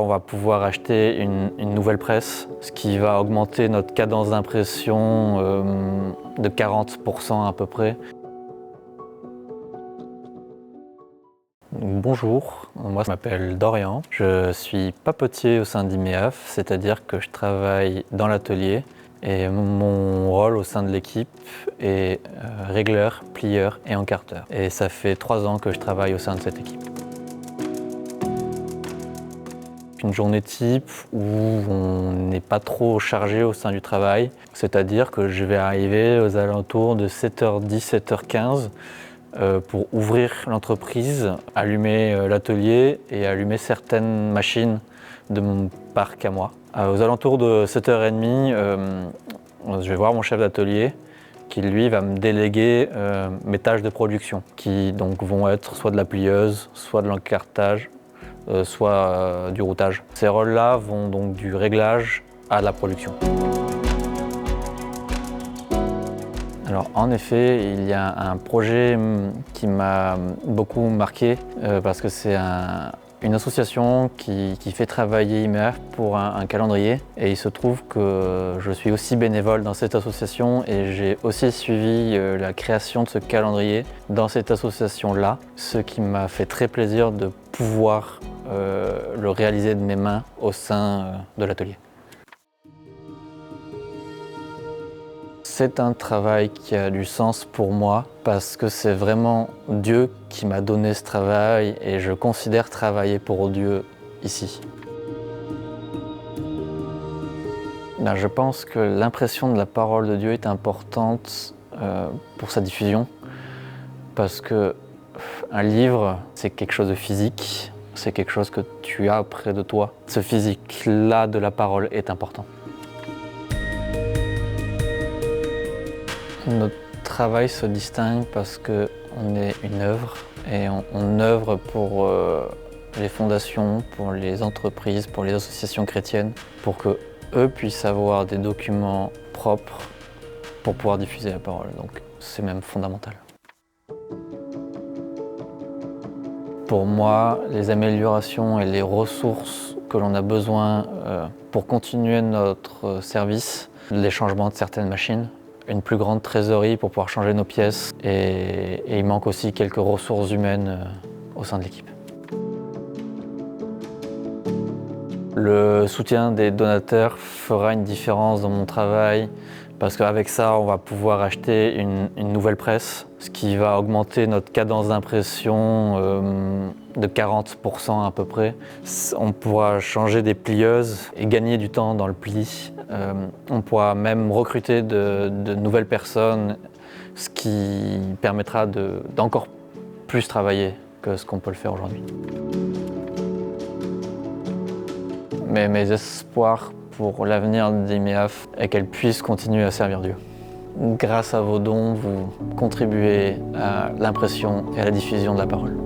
On va pouvoir acheter une nouvelle presse, ce qui va augmenter notre cadence d'impression de 40% à peu près. Bonjour, moi je m'appelle Dorian, je suis papetier au sein d'IMEAF, c'est-à-dire que je travaille dans l'atelier et mon rôle au sein de l'équipe est régleur, plieur et encarteur. Et ça fait 3 ans que je travaille au sein de cette équipe. Une journée type où on n'est pas trop chargé au sein du travail, c'est-à-dire que je vais arriver aux alentours de 7h10, 7h15 pour ouvrir l'entreprise, allumer l'atelier et allumer certaines machines de mon parc à moi. Aux alentours de 7h30, je vais voir mon chef d'atelier qui lui va me déléguer mes tâches de production qui donc vont être soit de la plieuse, soit de l'encartage, soit du routage. Ces rôles-là vont donc du réglage à la production. Alors en effet, il y a un projet qui m'a beaucoup marqué parce que c'est une association qui fait travailler IMEAF pour un calendrier. Et il se trouve que je suis aussi bénévole dans cette association et j'ai aussi suivi la création de ce calendrier dans cette association-là, ce qui m'a fait très plaisir de pouvoir le réaliser de mes mains au sein de l'atelier. C'est un travail qui a du sens pour moi parce que c'est vraiment Dieu qui m'a donné ce travail et je considère travailler pour Dieu ici. Je pense que l'impression de la parole de Dieu est importante pour sa diffusion parce que un livre, c'est quelque chose de physique, c'est quelque chose que tu as près de toi. Ce physique-là de la parole est important. Notre travail se distingue parce qu'on est une œuvre et on œuvre pour les fondations, pour les entreprises, pour les associations chrétiennes, pour qu'eux puissent avoir des documents propres pour pouvoir diffuser la parole. Donc c'est même fondamental. Pour moi, les améliorations et les ressources que l'on a besoin pour continuer notre service, les changements de certaines machines, une plus grande trésorerie pour pouvoir changer nos pièces et il manque aussi quelques ressources humaines au sein de l'équipe. Le soutien des donateurs fera une différence dans mon travail parce qu'avec ça, on va pouvoir acheter une nouvelle presse, ce qui va augmenter notre cadence d'impression de 40% à peu près. On pourra changer des plieuses et gagner du temps dans le pli. On pourra même recruter de nouvelles personnes, ce qui permettra d'encore plus travailler que ce qu'on peut le faire aujourd'hui. Mais mes espoirs pour l'avenir d'IMEAF est qu'elle puisse continuer à servir Dieu. Grâce à vos dons, vous contribuez à l'impression et à la diffusion de la parole.